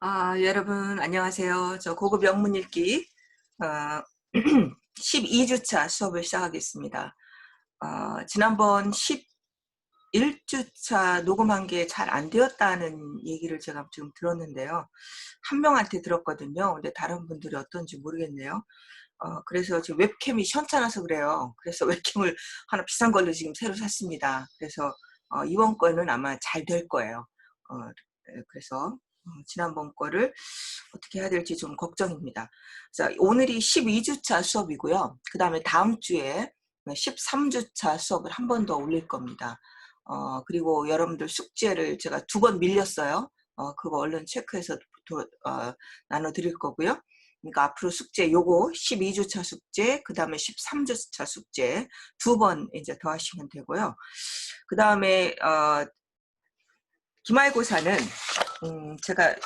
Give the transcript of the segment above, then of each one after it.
여러분 안녕하세요. 저 고급 영문 읽기 12주차 수업을 시작하겠습니다. 지난번 11주차 녹음한 게 잘 안 되었다는 얘기를 제가 지금 들었는데요. 한 명한테 들었거든요. 근데 다른 분들이 어떤지 모르겠네요. 그래서 지금 웹캠이 시원찮아서 그래요. 그래서 웹캠을 하나 비싼 걸로 지금 새로 샀습니다. 그래서 이번 거는 아마 잘 될 거예요. 그래서 지난번 거를 어떻게 해야 될지 좀 걱정입니다. 자, 오늘이 12주차 수업이고요. 그 다음에 다음 주에 13주차 수업을 한 번 더 올릴 겁니다. 그리고 여러분들 숙제를 제가 2번 밀렸어요. 그거 얼른 체크해서 나눠드릴 거고요. 그러니까 앞으로 숙제 요거 12주차 숙제, 그 다음에 13주차 숙제 2번 이제 더 하시면 되고요. 그 다음에 기말고사는 제가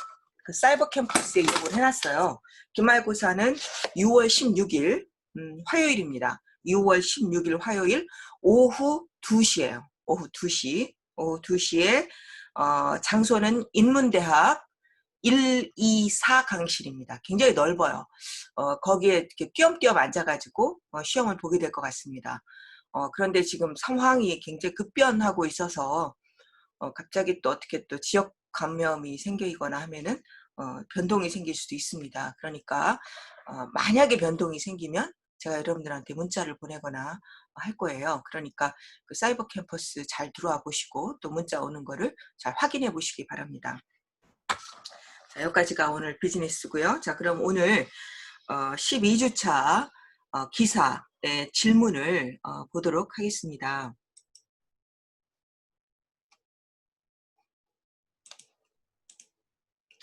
그 사이버 캠퍼스에 이력을 해놨어요. 기말고사는 6월 16일 화요일입니다. 6월 16일 화요일 오후 2시예요. 오후 2시. 오후 2시에 장소는 인문대학 124 강실입니다. 굉장히 넓어요. 거기에 이렇게 띄엄띄엄 앉아가지고 시험을 보게 될 것 같습니다. 그런데 지금 상황이 굉장히 급변하고 있어서 갑자기 또 어떻게 또 지역 감염이 생기거나 하면은 변동이 생길 수도 있습니다. 그러니까 만약에 변동이 생기면 제가 여러분들한테 문자를 보내거나 할 거예요. 그러니까 그 사이버 캠퍼스 잘 들어와 보시고 또 문자 오는 거를 잘 확인해 보시기 바랍니다. 자, 여기까지가 오늘 비즈니스고요. 자, 그럼 오늘 12주차 기사의 질문을 보도록 하겠습니다.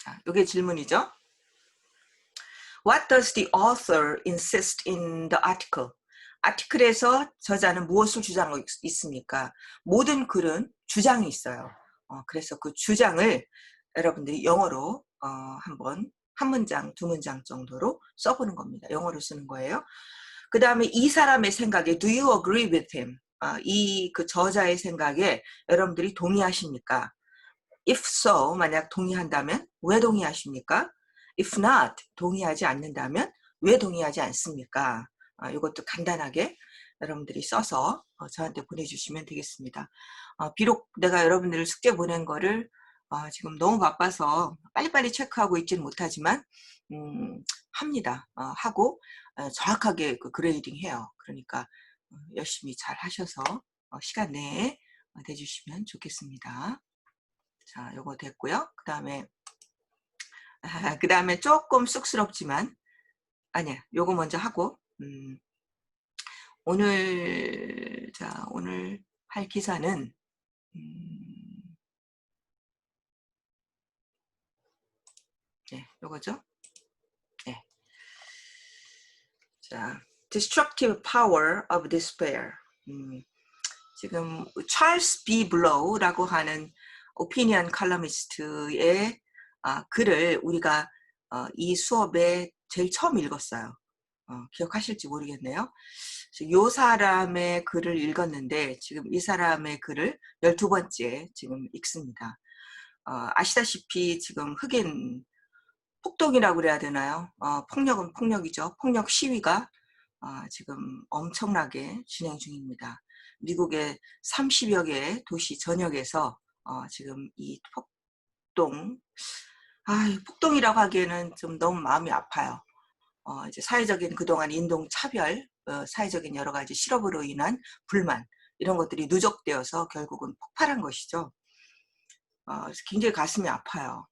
자, 이게 질문이죠. What does the author insist in the article? 아티클에서 저자는 무엇을 주장하고 있습니까? 모든 글은 주장이 있어요. 그래서 그 주장을 여러분들이 영어로 한번 한 문장, 두 문장 정도로 써보는 겁니다. 영어로 쓰는 거예요. 그 다음에 이 사람의 생각에 Do you agree with him? 이 그 저자의 생각에 여러분들이 동의하십니까? If so, 만약 동의한다면 왜 동의하십니까? If not, 동의하지 않는다면 왜 동의하지 않습니까? 이것도 간단하게 여러분들이 써서 저한테 보내주시면 되겠습니다. 비록 내가 여러분들을 숙제 보낸 거를 지금 너무 바빠서 빨리빨리 체크하고 있지는 못하지만 합니다. 하고 정확하게 그 그레이딩 해요. 그러니까 열심히 잘 하셔서 시간 내에 대주시면 좋겠습니다. 자, 요거 됐고요. 그 다음에 조금 쑥스럽지만, 아니야, 요거 먼저 하고, 오늘 할 기사는, 네, 요거죠. 네. 자, Destructive Power of Despair. 지금 찰스 B. 블로우라고 하는 오피니언 칼럼니스트의 글을 우리가 이 수업에 제일 처음 읽었어요. 기억하실지 모르겠네요. 이 사람의 글을 읽었는데 지금 이 사람의 글을 12번째 지금 읽습니다. 아시다시피 지금 흑인 폭동이라고 그래야 되나요? 폭력은 폭력이죠. 폭력 시위가 지금 엄청나게 진행 중입니다. 미국의 30여 개의 도시 전역에서 지금 이 폭동이라고 하기에는 좀 너무 마음이 아파요. 이제 사회적인 그동안 인종 차별, 사회적인 여러 가지 실업으로 인한 불만 이런 것들이 누적되어서 결국은 폭발한 것이죠. 그래서 굉장히 가슴이 아파요.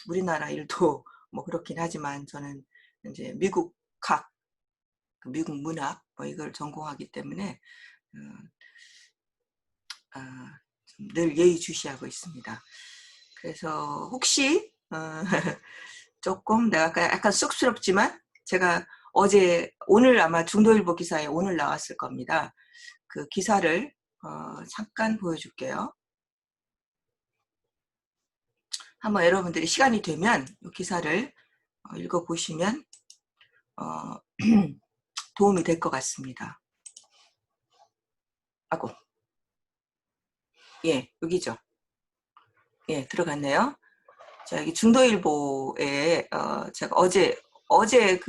우리나라 일도 뭐 그렇긴 하지만 저는 이제 미국학, 미국 문학 뭐 이걸 전공하기 때문에 늘 예의주시하고 있습니다. 그래서 혹시 조금 내가 약간 쑥스럽지만 제가 오늘 아마 중도일보 기사에 오늘 나왔을 겁니다. 그 기사를 잠깐 보여줄게요. 한번 여러분들이 시간이 되면 이 기사를 읽어보시면 도움이 될 것 같습니다. 예, 여기죠. 예, 들어갔네요. 자, 여기 중도일보에 제가 어제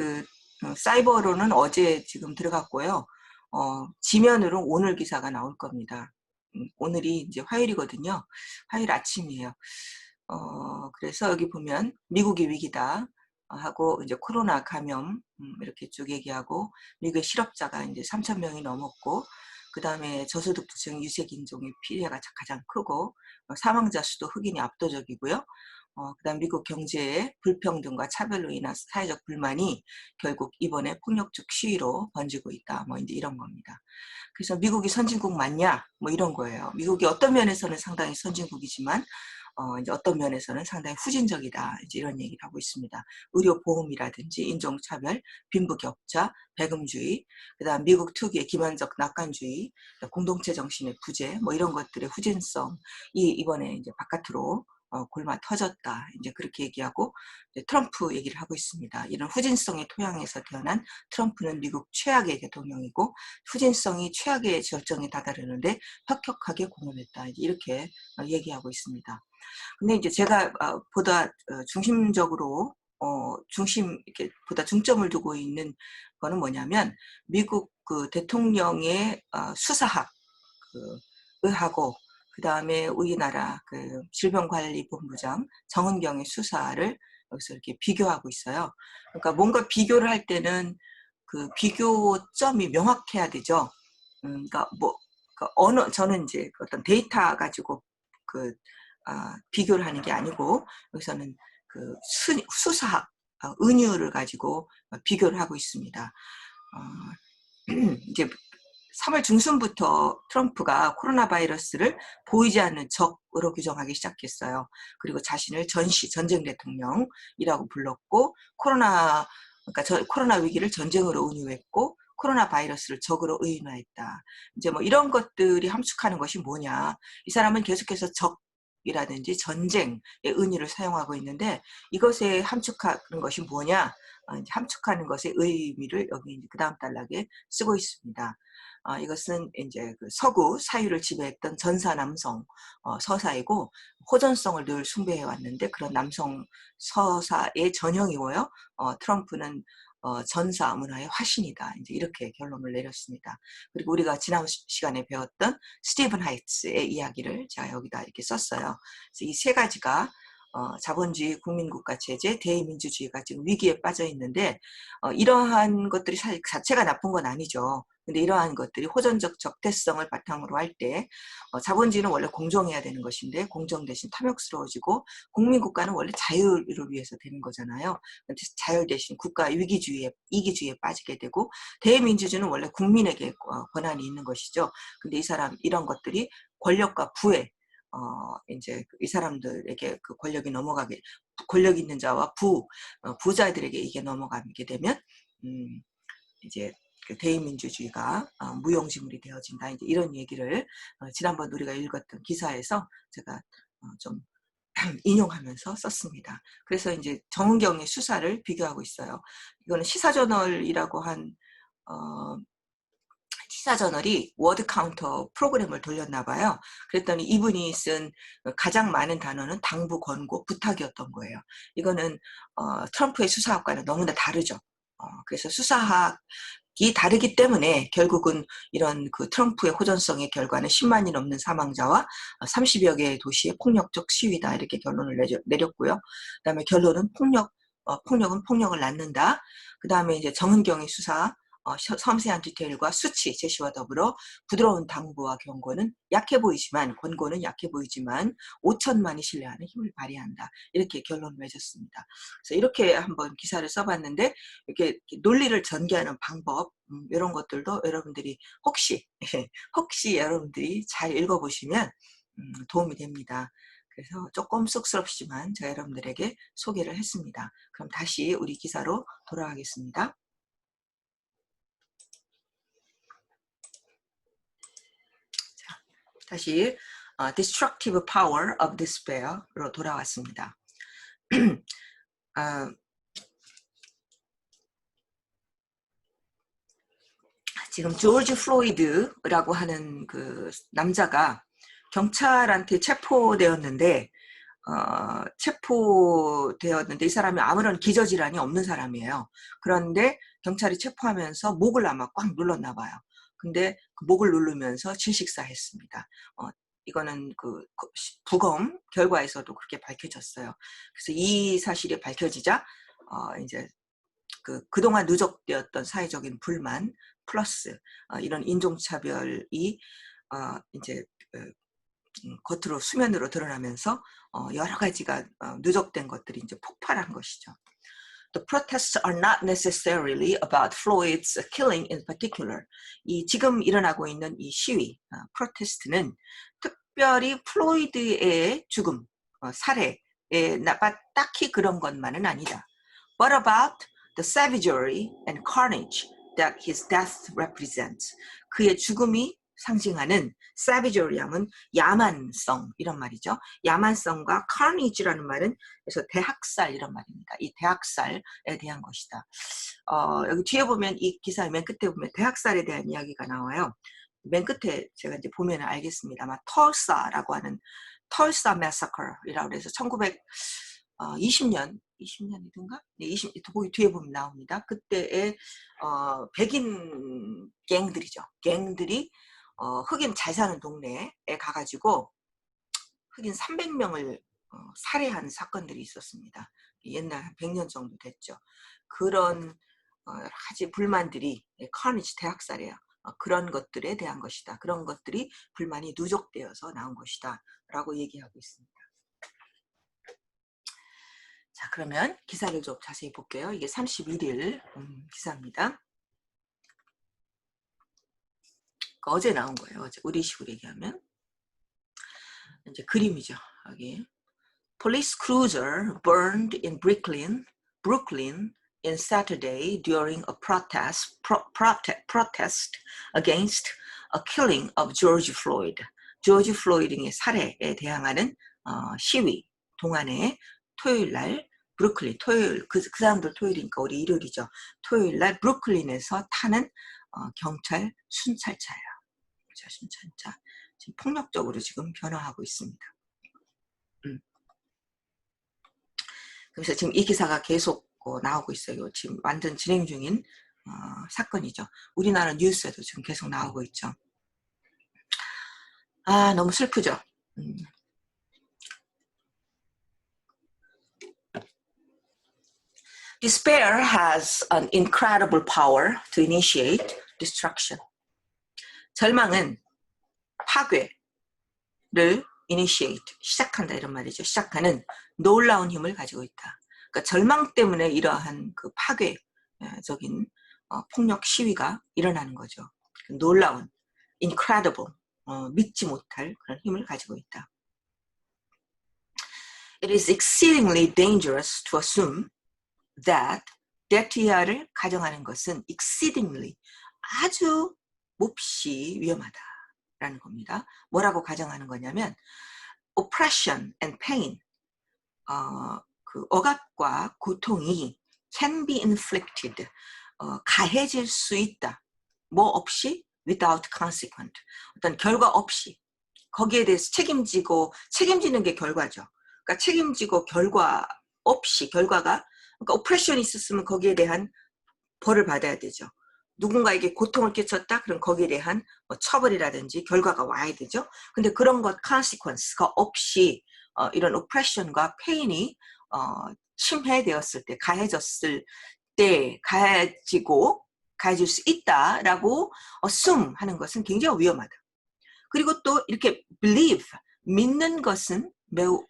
사이버로는 어제 지금 들어갔고요. 지면으로 오늘 기사가 나올 겁니다. 오늘이 이제 화요일이거든요. 화요일 아침이에요. 그래서 여기 보면 미국이 위기다 하고 이제 코로나 감염 이렇게 쭉 얘기하고 미국의 실업자가 이제 3천 명이 넘었고 그 다음에 저소득층 유색인종의 피해가 가장 크고 사망자 수도 흑인이 압도적이고요. 그다음 미국 경제의 불평등과 차별로 인한 사회적 불만이 결국 이번에 폭력적 시위로 번지고 있다. 뭐 이제 이런 겁니다. 그래서 미국이 선진국 맞냐? 뭐 이런 거예요. 미국이 어떤 면에서는 상당히 선진국이지만 이제 어떤 면에서는 상당히 후진적이다. 이제 이런 얘기를 하고 있습니다. 의료보험이라든지 인종차별, 빈부격차, 배금주의, 그다음 미국 특유의 기만적 낙관주의, 공동체 정신의 부재, 뭐 이런 것들의 후진성이 이번에 이제 바깥으로 골마 터졌다. 이제 그렇게 얘기하고 이제 트럼프 얘기를 하고 있습니다. 이런 후진성의 토양에서 태어난 트럼프는 미국 최악의 대통령이고 후진성이 최악의 절정에 다다르는데 혁혁하게 공언했다. 이렇게 얘기하고 있습니다. 근데 이제 제가 보다 중심적으로 이렇게 보다 중점을 두고 있는 거는 뭐냐면 미국 그 대통령의 수사학 의하고 그 다음에 우리나라 그 질병관리본부장 정은경의 수사를 여기서 이렇게 비교하고 있어요. 그러니까 뭔가 비교를 할 때는 그 비교점이 명확해야 되죠. 그러니까 뭐 저는 이제 어떤 데이터 가지고 그 비교를 하는 게 아니고 여기서는 그 수사학 은유를 가지고 비교를 하고 있습니다. 이제 3월 중순부터 트럼프가 코로나 바이러스를 보이지 않는 적으로 규정하기 시작했어요. 그리고 자신을 전쟁 대통령이라고 불렀고 그러니까 코로나 위기를 전쟁으로 은유했고 코로나 바이러스를 적으로 의인화했다. 이제 뭐 이런 것들이 함축하는 것이 뭐냐? 이 사람은 계속해서 적이라든지 전쟁의 은유를 사용하고 있는데 이것에 함축하는 것이 뭐냐? 함축하는 것의 의미를 여기 그 다음 단락에 쓰고 있습니다. 이것은 이제 그 서구 사유를 지배했던 전사 남성 서사이고 호전성을 늘 숭배해 왔는데 그런 남성 서사의 전형이고요. 트럼프는 전사 문화의 화신이다. 이제 이렇게 결론을 내렸습니다. 그리고 우리가 지난 시간에 배웠던 스티븐 하이츠의 이야기를 제가 여기다 이렇게 썼어요. 그래서 이 세 가지가 자본주의 국민국가 체제, 대의민주주의가 지금 위기에 빠져 있는데 이러한 것들이 사실 자체가 나쁜 건 아니죠. 근데 이러한 것들이 호전적 적대성을 바탕으로 할 때 자본주의는 원래 공정해야 되는 것인데 공정 대신 탐욕스러워지고 국민국가는 원래 자유를 위해서 되는 거잖아요. 자유 대신 국가 이기주의에 빠지게 되고 대민주주의는 원래 국민에게 권한이 있는 것이죠. 근데 이런 것들이 권력과 부에 이제 이 사람들에게 그 권력 있는 자와 부자들에게 이게 넘어가게 되면 이제 그 대의민주주의가 무용지물이 되어진다. 이제 이런 얘기를 지난번 우리가 읽었던 기사에서 제가 좀 인용하면서 썼습니다. 그래서 이제 정은경의 수사를 비교하고 있어요. 이거는 시사저널이라고 한 시사저널이 워드 카운터 프로그램을 돌렸나 봐요. 그랬더니 이분이 쓴 가장 많은 단어는 당부, 권고, 부탁이었던 거예요. 이거는 트럼프의 수사학과는 너무나 다르죠. 그래서 수사학이 다르기 때문에 결국은 이런 그 트럼프의 호전성의 결과는 10만이 넘는 사망자와 30여 개의 도시의 폭력적 시위다. 이렇게 결론을 내렸고요. 그다음에 결론은 폭력은 폭력을 낳는다. 그다음에 이제 정은경의 수사 섬세한 디테일과 수치 제시와 더불어 부드러운 당부와 권고는 권고는 약해 보이지만 5천만이 신뢰하는 힘을 발휘한다. 이렇게 결론을 맺었습니다. 그래서 이렇게 한번 기사를 써봤는데 이렇게 논리를 전개하는 방법 이런 것들도 여러분들이 혹시 여러분들이 잘 읽어보시면 도움이 됩니다. 그래서 조금 쑥스럽지만 제가 여러분들에게 소개를 했습니다. 그럼 다시 우리 기사로 돌아가겠습니다. 다시 Destructive Power of Despair로 돌아왔습니다. 지금 조지 플로이드라고 하는 그 남자가 경찰한테 체포되었는데 체포되었는데 이 사람이 아무런 기저질환이 없는 사람이에요. 그런데 경찰이 체포하면서 목을 아마 꽉 눌렀나 봐요. 근데 그 목을 누르면서 질식사했습니다. 이거는 부검 결과에서도 그렇게 밝혀졌어요. 그래서 이 사실이 밝혀지자 이제 그동안 누적되었던 사회적인 불만 플러스 이런 인종차별이 이제 겉으로 수면으로 드러나면서 여러 가지가 누적된 것들이 이제 폭발한 것이죠. The protests are not necessarily about Floyd's killing in particular. 이 지금 일어나고 있는 이 시위, 프로테스트는 특별히 플로이드의 죽음, 살해에 딱히 그런 것만은 아니다. But about the savagery and carnage that his death represents. 그의 죽음이 상징하는 savagery 하면 야만성 이런 말이죠. 야만성과 carnage라는 말은 그래서 대학살 이런 말입니다. 이 대학살에 대한 것이다. 여기 뒤에 보면 이 기사의 맨 끝에 보면 대학살에 대한 이야기가 나와요. 맨 끝에 제가 이제 보면 알겠습니다만 털사라고 하는 털사 매사커이라고 해서 20년이든가? 네, 거기 뒤에 보면 나옵니다. 그때의 백인 갱들이죠. 갱들이 흑인 잘 사는 동네에 가가지고 흑인 300명을 살해한 사건들이 있었습니다. 옛날 한 100년 정도 됐죠. 그런 여러 가지 불만들이 카니지 대학살이에요. 그런 것들에 대한 것이다. 그런 것들이 불만이 누적되어서 나온 것이다. 라고 얘기하고 있습니다. 자, 그러면 기사를 좀 자세히 볼게요. 이게 31일 기사입니다. 어제 나온 거예요. 어제 우리식으로 얘기하면 이제 그림이죠. 여기 Police cruiser burned in Brooklyn in Saturday during a protest against a killing of George Floyd. 조지 플로이드의 살해에 대항하는 시위 동안에 토요일 날 브루클린 토요일 그 사람들 토요일이니까 우리 일요일이죠. 토요일 날 브루클린에서 타는 경찰 순찰차예요. 순찰차 지금 폭력적으로 지금 변화하고 있습니다. 그래서 지금 이 기사가 계속 나오고 있어요. 지금 완전 진행 중인 사건이죠. 우리나라 뉴스에도 지금 계속 나오고 있죠. 너무 슬프죠. Despair has an incredible power to initiate destruction. 절망은 파괴를 initiate, 시작한다 이런 말이죠. 시작하는 놀라운 힘을 가지고 있다. 그러니까 절망 때문에 이러한 그 파괴적인 폭력 시위가 일어나는 거죠. 놀라운, incredible, 믿지 못할 그런 힘을 가지고 있다. It is exceedingly dangerous to assume that that야를 가정하는 것은 exceedingly 아주 몹시 위험하다라는 겁니다. 뭐라고 가정하는 거냐면 oppression and pain 그 억압과 고통이 can be inflicted 가해질 수 있다. 뭐 없이 without consequence 어떤 결과 없이 거기에 대해서 책임지는 게 결과죠. 그러니까 책임지고 결과 없이 결과가 그러니까 오프레션이 있었으면 거기에 대한 벌을 받아야 되죠. 누군가에게 고통을 끼쳤다? 그럼 거기에 대한 처벌이라든지 결과가 와야 되죠. 근데 그런 것 consequence가 없이 이런 오프레션과 페인이 침해되었을 때 가해졌을 때 가해질 수 있다라고 assume 하는 것은 굉장히 위험하다. 그리고 또 이렇게 believe 믿는 것은 매우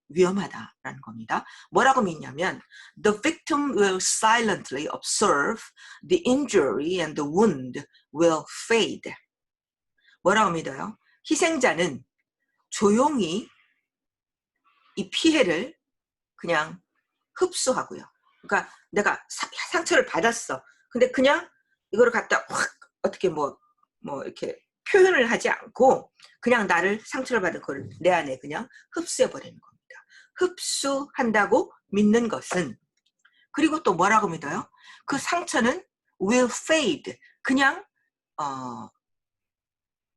위험하다라는 겁니다. 뭐라고 믿냐면 the victim will silently observe the injury and the wound will fade. 뭐라고 믿어요? 희생자는 조용히 이 피해를 그냥 흡수하고요. 그러니까 내가 상처를 받았어. 근데 그냥 이거를 갖다 확 어떻게 뭐 이렇게 표현을 하지 않고 그냥 나를 상처를 받은 걸 내 안에 그냥 흡수해버리는 겁니다. 흡수한다고 믿는 것은 그리고 또 뭐라고 믿어요? 그 상처는 will fade 그냥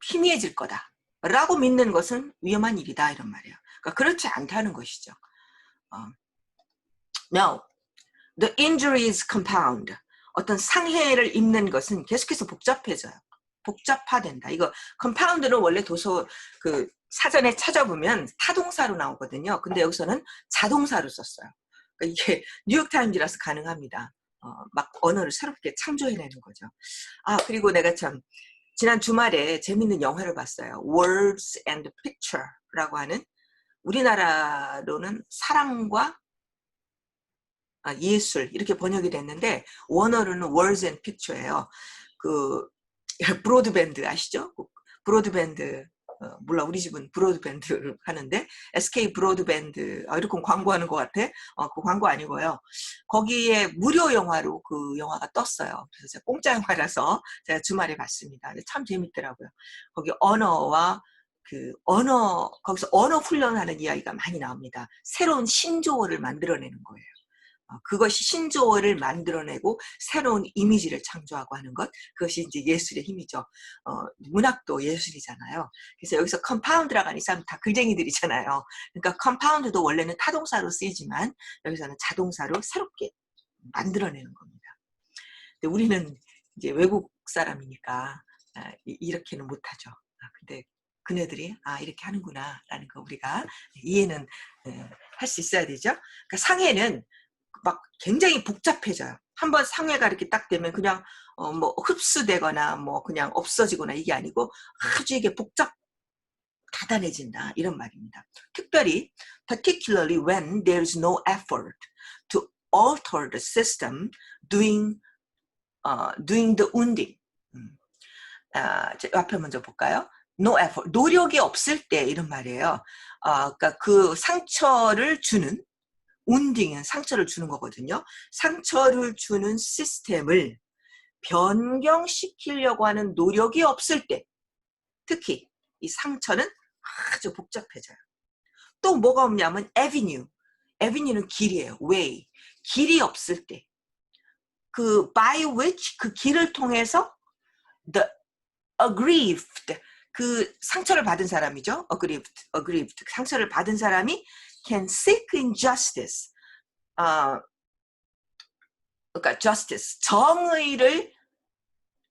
희미해질 거다 라고 믿는 것은 위험한 일이다 이런 말이에요. 그러니까 그렇지 않다는 것이죠. No, the injury is compound. 어떤 상해를 입는 것은 계속해서 복잡해져요. 복잡화된다. 이거 compound는 원래 도서 그 사전에 찾아보면 타동사로 나오거든요. 근데 여기서는 자동사로 썼어요. 그러니까 이게 뉴욕타임즈라서 가능합니다. 막 언어를 새롭게 창조해내는 거죠. 그리고 내가 참 지난 주말에 재밌는 영화를 봤어요. Words and Picture라고 하는, 우리나라로는 사랑과 예술 이렇게 번역이 됐는데 원어로는 Words and Picture예요. 그 브로드밴드 아시죠? 브로드밴드, 몰라, 우리 집은 브로드밴드를 하는데 SK 브로드밴드, 이렇게 광고하는 것 같아. 그 광고 아니고요. 거기에 무료 영화로 그 영화가 떴어요. 그래서 제가 공짜 영화라서 제가 주말에 봤습니다. 근데 참 재밌더라고요. 거기 거기서 언어 훈련하는 이야기가 많이 나옵니다. 새로운 신조어를 만들어내는 거예요. 그것이 신조어를 만들어내고 새로운 이미지를 창조하고 하는 것, 그것이 이제 예술의 힘이죠. 문학도 예술이잖아요. 그래서 여기서 컴파운드라고 하는 이 사람 다 글쟁이들이잖아요. 그러니까 컴파운드도 원래는 타동사로 쓰이지만 여기서는 자동사로 새롭게 만들어내는 겁니다. 근데 우리는 이제 외국 사람이니까 이렇게는 못하죠. 근데 그네들이 이렇게 하는구나 라는 거 우리가 이해는 할 수 있어야 되죠. 그러니까 상해는 막 굉장히 복잡해져요. 한번 상해가 이렇게 딱 되면 그냥 뭐 흡수되거나 뭐 그냥 없어지거나 이게 아니고 아주 이게 다단해진다 이런 말입니다. 특별히 particularly when there is no effort to alter the system doing the wounding. 앞에 먼저 볼까요? No effort, 노력이 없을 때 이런 말이에요. 그러니까 그 상처를 주는, wounding은 상처를 주는 거거든요. 상처를 주는 시스템을 변경시키려고 하는 노력이 없을 때, 특히 이 상처는 아주 복잡해져요. 또 뭐가 없냐면 avenue는 길이에요. way, 길이 없을 때, 그 by which, 그 길을 통해서 the aggrieved, 그 상처를 받은 사람이죠. aggrieved, 상처를 받은 사람이 can seek injustice, 그러니까 justice, 정의를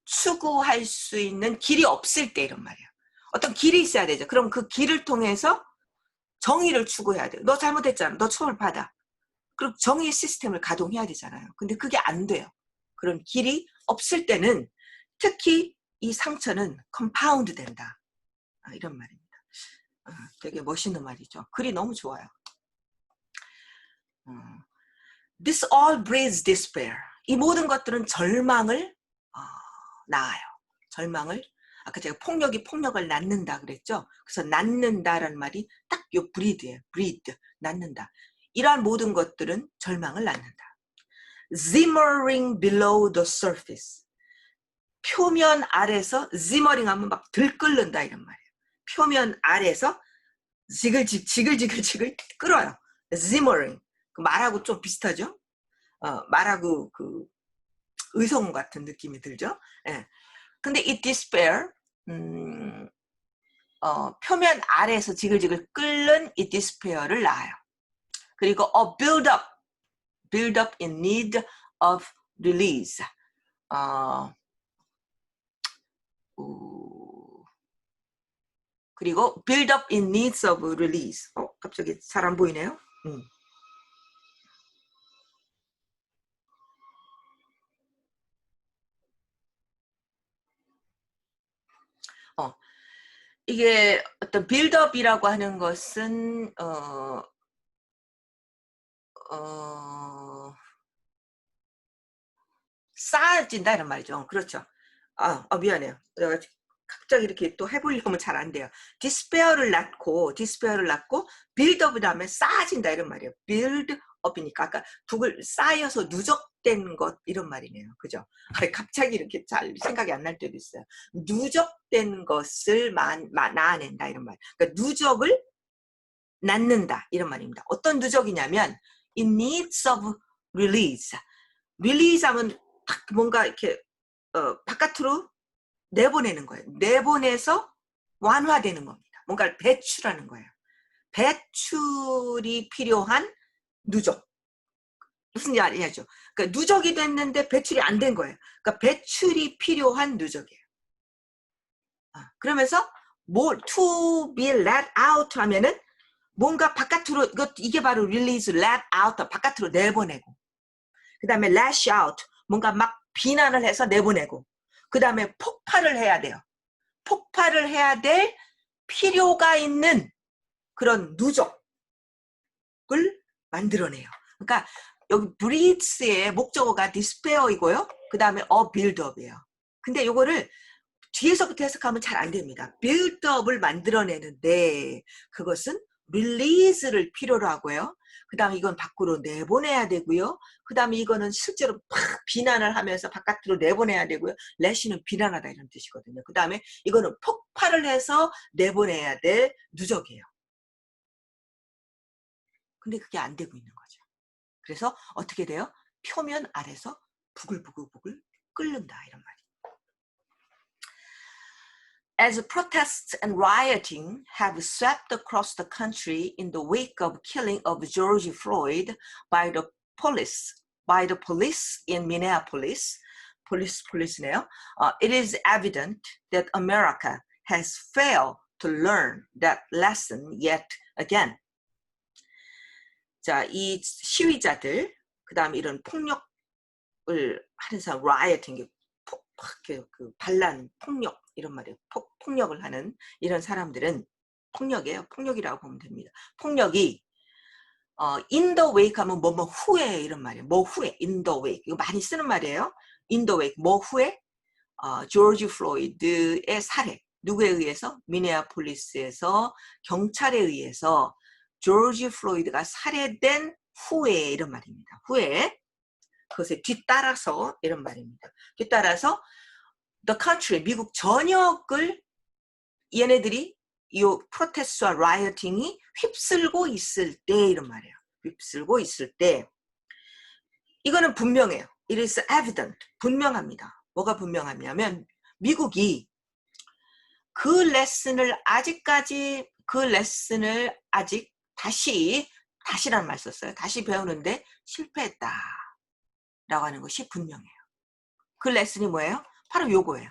추구할 수 있는 길이 없을 때 이런 말이에요. 어떤 길이 있어야 되죠. 그럼 그 길을 통해서 정의를 추구해야 돼요. 너 잘못했잖아. 너 처벌 받아. 그럼 정의 시스템을 가동해야 되잖아요. 근데 그게 안 돼요. 그런 길이 없을 때는 특히 이 상처는 컴파운드 된다. 이런 말입니다. 되게 멋있는 말이죠. 글이 너무 좋아요. This all breeds despair. 이 모든 것들은 절망을 낳아요. 절망을, 아까 제가 폭력이 폭력을 낳는다 그랬죠. 그래서 낳는다라는 말이 딱 요 breed예요. breed, 낳는다. 이러한 모든 것들은 절망을 낳는다. Simmering below the surface. 표면 아래서 simmering 하면 막 들끓는다 이런 말이에요. 표면 아래서 지글지글 끓어요. simmering. 말하고 좀 비슷하죠? 말하고 그 의성 같은 느낌이 들죠? 예. 근데 이 despair, 표면 아래에서 지글지글 끓는 이 despair를 낳아요. 그리고 build up in need of release. 그리고 build up in needs of release. 갑자기 잘 안 보이네요. 이게 어떤 빌드업이라고 하는 것은 쌓아진다 이런 말이죠. 그렇죠. 미안해요. 내가 갑자기 이렇게 또 해보려면 잘 안 돼요. 디스페어를 낳고 빌드업이 다음에 쌓아진다 이런 말이에요. 빌드업이니까 아까 쌓여서 누적된 것 이런 말이네요. 그죠? 갑자기 이렇게 잘 생각이 안 날 때도 있어요. 누적된 것을 낳아낸다 이런 말. 그러니까 누적을 낳는다 이런 말입니다. 어떤 누적이냐면 it needs of release. release 하면 딱 뭔가 이렇게 바깥으로 내보내는 거예요. 내보내서 완화되는 겁니다. 뭔가를 배출하는 거예요. 배출이 필요한 누적. 무슨 말이냐죠. 그러니까 누적이 됐는데 배출이 안 된 거예요. 그러니까 배출이 필요한 누적이에요. 그러면서 뭘 to be let out 하면은 뭔가 바깥으로 이게 바로 release, let out 바깥으로 내보내고, 그 다음에 lash out 뭔가 막 비난을 해서 내보내고, 그 다음에 폭발을 해야 돼요. 폭발을 해야 될 필요가 있는 그런 누적을 만들어내요. 그러니까 여기 breathe의 목적어가 despair이고요. 그 다음에 a build-up이에요. 근데 요거를 뒤에서부터 해석하면 잘 안 됩니다. build-up을 만들어내는데 그것은 release를 필요로 하고요. 그 다음에 이건 밖으로 내보내야 되고요. 그 다음에 이거는 실제로 팍 비난을 하면서 바깥으로 내보내야 되고요. lash는 비난하다 이런 뜻이거든요. 그 다음에 이거는 폭발을 해서 내보내야 될 누적이에요. 근데 그게 안 되고 있는 거죠. 그래서 어떻게 돼요? 표면 아래서 부글부글 끓는다 이런 말이에요. As protests and rioting have swept across the country in the wake of killing of George Floyd by the police in Minneapolis, police네요. It is evident that America has failed to learn that lesson yet again. 자, 이 시위자들, 그 다음에 이런 폭력을 하는 사람, rioting, 그 반란, 폭력 이런 말이에요. 폭력을 하는 이런 사람들은 폭력이에요. 폭력이라고 보면 됩니다. 폭력이 in the wake 하면 뭐 후에 이런 말이에요. 뭐 후에 in the wake 이거 많이 쓰는 말이에요. in the wake 뭐 후에 조지 플로이드의 살해 누구에 의해서? 미네아폴리스에서 경찰에 의해서 조지 플로이드가 살해된 후에 이런 말입니다. 후에 그것에 뒤따라서 이런 말입니다. 뒤따라서 the country 미국 전역을 얘네들이 이 프로테스트와 라이어팅이 휩쓸고 있을 때 이런 말이에요. 휩쓸고 있을 때 이거는 분명해요. It is evident. 분명합니다. 뭐가 분명하냐면 미국이 그 레슨을 아직 다시라는 말 썼어요. 다시 배우는데 실패했다 라고 하는 것이 분명해요. 그 레슨이 뭐예요? 바로 요거예요.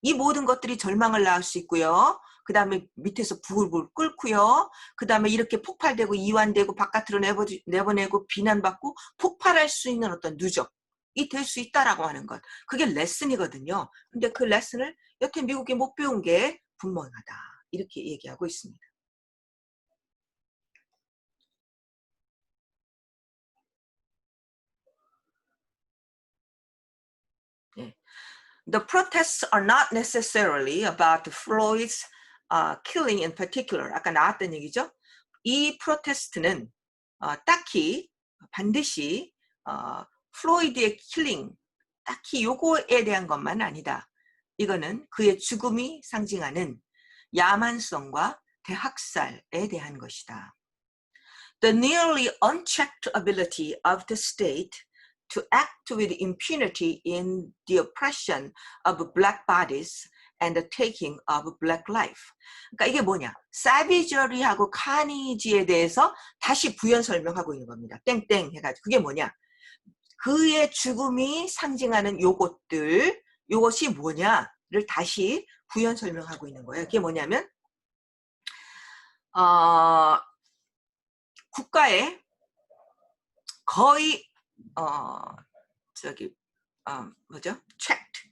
이 모든 것들이 절망을 낳을 수 있고요. 그 다음에 밑에서 부글부글 끓고요. 그 다음에 이렇게 폭발되고 이완되고 바깥으로 내보내고 비난받고 폭발할 수 있는 어떤 누적이 될 수 있다라고 하는 것. 그게 레슨이거든요. 근데 그 레슨을 여태 미국이 못 배운 게 분명하다. 이렇게 얘기하고 있습니다. 네. The protests are not necessarily about Floyd's killing in particular. 아까 나왔던 얘기죠. 이 프로테스트는 딱히 반드시 플로이드의 킬링 딱히 요거에 대한 것만 아니다. 이거는 그의 죽음이 상징하는 야만성과 대학살에 대한 것이다. The nearly unchecked ability of the state to act with impunity in the oppression of black bodies and the taking of black life. 그러니까 이게 뭐냐? 사비저리하고 카니지에 대해서 다시 부연 설명하고 있는 겁니다. 땡땡 해가지고 그게 뭐냐? 그의 죽음이 상징하는 요것들, 요것이 뭐냐를 다시 부연 설명하고 있는 거예요. 그게 뭐냐면 국가의 거의 뭐죠? checked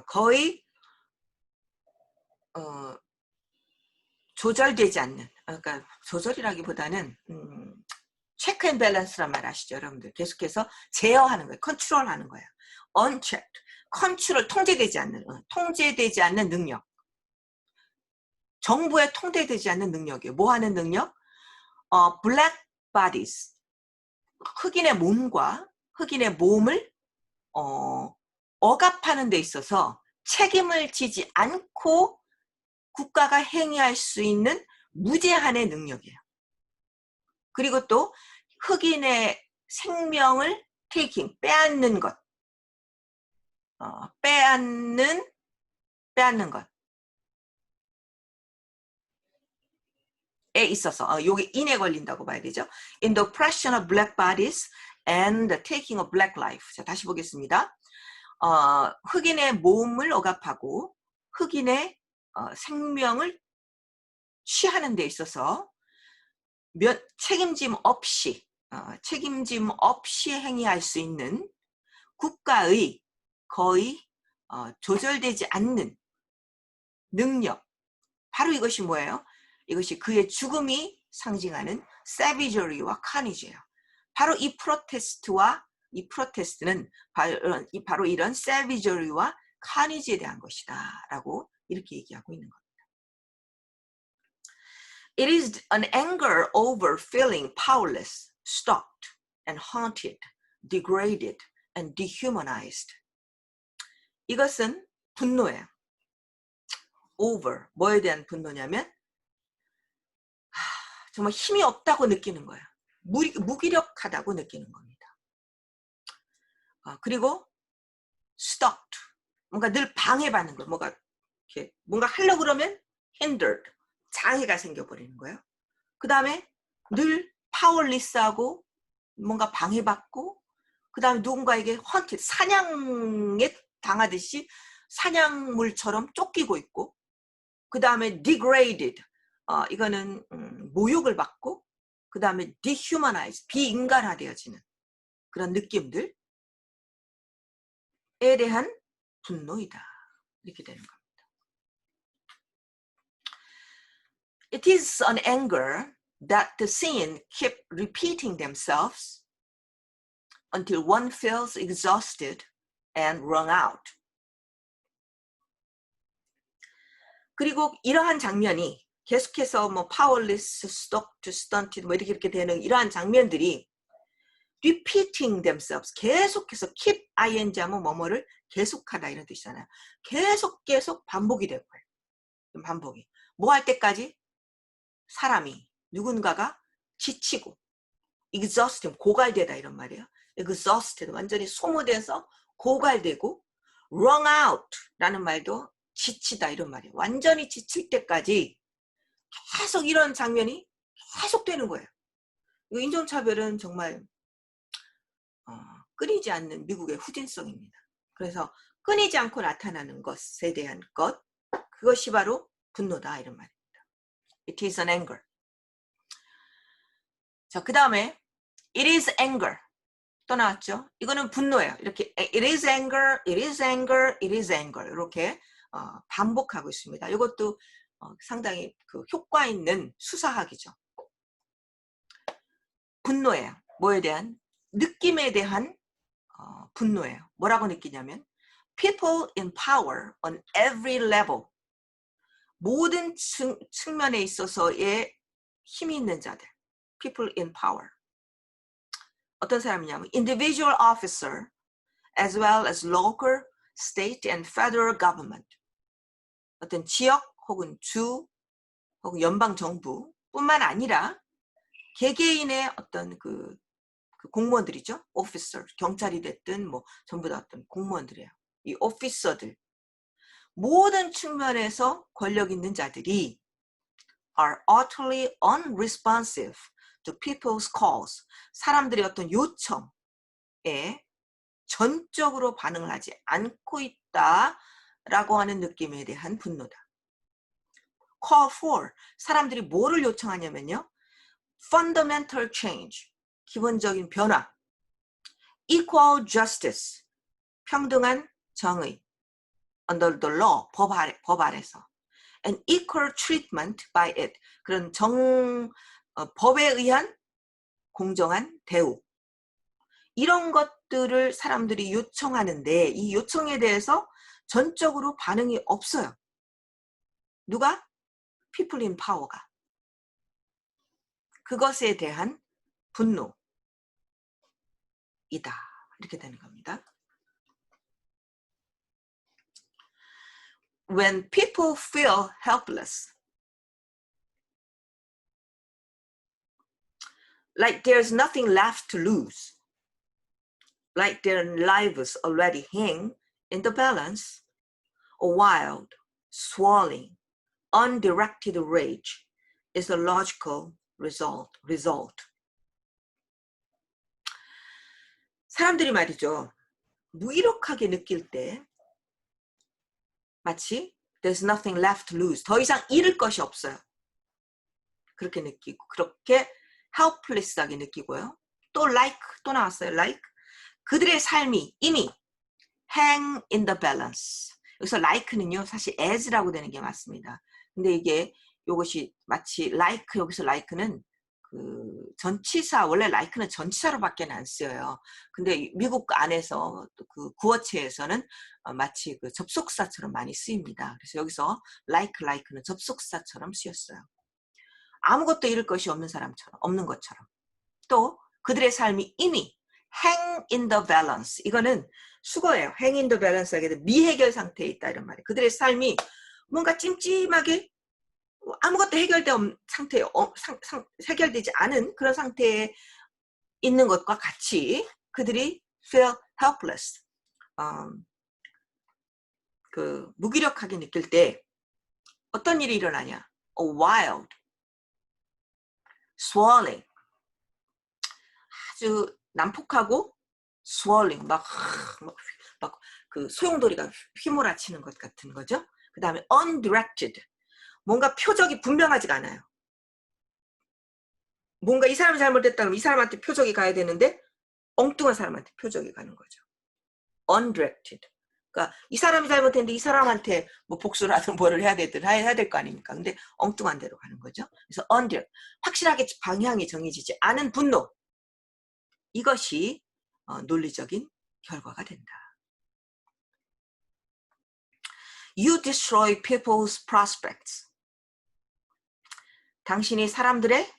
거의 조절되지 않는, 그러니까 조절이라기보다는 체크 앤 밸런스란 말 아시죠, 여러분들? 계속해서 제어하는 거예요, 컨트롤하는 거예요. unchecked, 컨트롤, 통제되지 않는 능력. 정부에 통제되지 않는 능력이에요. 뭐 하는 능력? black bodies, 흑인의 몸을 억압하는 데 있어서 책임을 지지 않고 국가가 행위할 수 있는 무제한의 능력이에요. 그리고 또 흑인의 생명을 taking, 빼앗는 것. 빼앗는 것. 있어서 요게 in에 걸린다고 봐야 되죠. In the oppression of black bodies and the taking of black life. 자, 다시 보겠습니다. 흑인의 몸을 억압하고 흑인의 생명을 취하는 데 있어서 책임짐 없이 행위할 수 있는 국가의 거의 조절되지 않는 능력, 바로 이것이 뭐예요? 이것이 그의 죽음이 상징하는 savagery와 carnage예요. 바로 이 프로테스트는 바로 이런 savagery와 carnage에 대한 것이다 라고 이렇게 얘기하고 있는 겁니다. It is an anger over feeling powerless, stalked and haunted, degraded and dehumanized. 이것은 분노예요. over, 뭐에 대한 분노냐면 정말 힘이 없다고 느끼는 거예요. 무기력하다고 느끼는 겁니다. 그리고 stalked, 뭔가 늘 방해받는 거예요. 뭔가 하려고 그러면 hindered, 장애가 생겨버리는 거예요. 그 다음에 늘 powerless하고 뭔가 방해받고, 그 다음에 누군가에게 haunted, 사냥에 당하듯이 사냥물처럼 쫓기고 있고, 그 다음에 degraded, 이거는 모욕을 받고, 그 다음에 dehumanized, 비인간화되어지는 그런 느낌들에 대한 분노이다. 이렇게 되는 겁니다. It is an anger that the sin keep repeating themselves until one feels exhausted and wrung out. 그리고 이러한 장면이 계속해서 뭐 powerless, stalked, stunted 뭐 이렇게 되는 이러한 장면들이 repeating themselves, 계속해서 keep ing 하면 뭐뭐를 계속하다 이런 뜻이잖아요. 계속 반복이 될 거예요. 반복이. 뭐 할 때까지? 사람이 누군가가 지치고 exhausted, 고갈되다 이런 말이에요. exhausted, 완전히 소모돼서 고갈되고 wrung out 라는 말도 지치다 이런 말이에요. 완전히 지칠 때까지 계속 이런 장면이 계속되는 거예요. 이 인종차별은 정말 끊이지 않는 미국의 후진성입니다. 그래서 끊이지 않고 나타나는 것에 대한 것, 그것이 바로 분노다 이런 말입니다. It is an anger. 자, 그 다음에 it is anger. 또 나왔죠? 이거는 분노예요. 이렇게 it is anger, it is anger, it is anger 이렇게 반복하고 있습니다. 이것도 상당히 그 효과 있는 수사학이죠. 분노예요. 뭐에 대한? 느낌에 대한 분노예요. 뭐라고 느끼냐면 people in power on every level, 모든 측면에 있어서의 힘이 있는 자들, people in power. 어떤 사람이냐면 individual officer as well as local, state and federal government. 어떤 지역 혹은 주 혹은 연방 정부 뿐만 아니라 개개인의 어떤 그 공무원들이죠. officer, 경찰이 됐든 뭐 전부 다 어떤 공무원들이에요. 이 officer들, 모든 측면에서 권력 있는 자들이 are utterly unresponsive to people's calls. 사람들의 어떤 요청에 전적으로 반응을 하지 않고 있다라고 하는 느낌에 대한 분노다. call for, 사람들이 뭐를 요청하냐면요. fundamental change, 기본적인 변화. equal justice, 평등한 정의. under the law, 법 아래서. and equal treatment by it, 그런 법에 의한 공정한 대우. 이런 것들을 사람들이 요청하는데 이 요청에 대해서 전적으로 반응이 없어요. 누가? people in power가. 그것에 대한 분노이다. 이렇게 되는 겁니다. When people feel helpless, like there's nothing left to lose, like their lives already hang in the balance, a wild, swirling, undirected rage is a logical result. 사람들이 말이죠. 무기력하게 느낄 때 마치 there's nothing left to lose. 더 이상 잃을 것이 없어요. 그렇게 느끼고 그렇게 helpless하게 느끼고요. 또 like 또 나왔어요. like 그들의 삶이 이미 hang in the balance. 여기서 like는요 사실 as라고 되는 게 맞습니다. 근데 이게 요것이 마치 like 여기서 like는 그 전치사 원래 like는 전치사로밖에 안 쓰여요. 근데 미국 안에서 그 구어체에서는 마치 그 접속사처럼 많이 쓰입니다. 그래서 여기서 like는 접속사처럼 쓰였어요. 아무것도 잃을 것이 없는 사람처럼 없는 것처럼. 또 그들의 삶이 이미 hang in the balance. 이거는 수거예요. hang in the balance 하게 되면 미해결 상태에 있다 이런 말이에요. 그들의 삶이 뭔가 찜찜하게 아무것도 해결된 상태에 해결되지 않은 그런 상태에 있는 것과 같이 그들이 feel helpless. 그 무기력하게 느낄 때 어떤 일이 일어나냐? wild, swelling. 아주 난폭하고 swirling 막 그 소용돌이가 휘몰아치는 것 같은 거죠. 그 다음에 undirected 뭔가 표적이 분명하지가 않아요. 뭔가 이 사람이 잘못했다 그러면 이 사람한테 표적이 가야 되는데 엉뚱한 사람한테 표적이 가는 거죠. undirected 그러니까 이 사람이 잘못했는데 이 사람한테 뭐 복수를 하든 뭐를 해야 되든 해야 될 거 아닙니까? 근데 엉뚱한 대로 가는 거죠. 그래서 undirected 확실하게 방향이 정해지지 않은 분노 이것이 논리적인 결과가 된다. You destroy people's prospects. 당신이 사람들의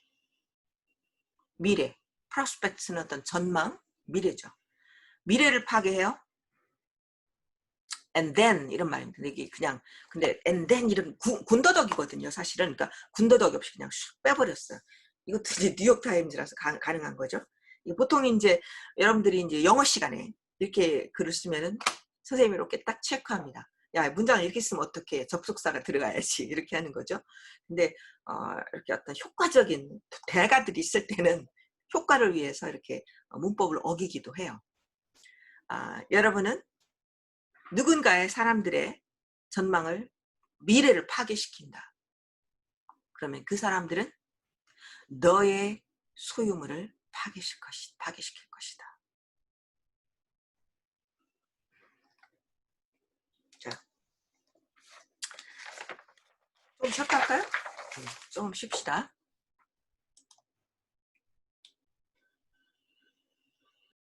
미래, prospects는 어떤 전망, 미래죠. 미래를 파괴해요. And then 이런 말입니다. 이게 그냥 근데 and then 이런 군더더기거든요. 사실은 그러니까 군더더기 없이 그냥 슉 빼버렸어요. 이것도 이제 뉴욕 타임즈라서 가능한 거죠. 보통 이제 여러분들이 이제 영어 시간에 이렇게 글을 쓰면은 선생님이 이렇게 딱 체크합니다. 야, 문장을 이렇게 쓰면 어떻게 접속사가 들어가야지 이렇게 하는 거죠. 근데 이렇게 어떤 효과적인 대가들이 있을 때는 효과를 위해서 이렇게 문법을 어기기도 해요. 여러분은 누군가의 사람들의 전망을 미래를 파괴시킨다. 그러면 그 사람들은 너의 소유물을 파괴시킬 것이다. 자, 좀 쉬었다 할까요? 좀 쉽시다.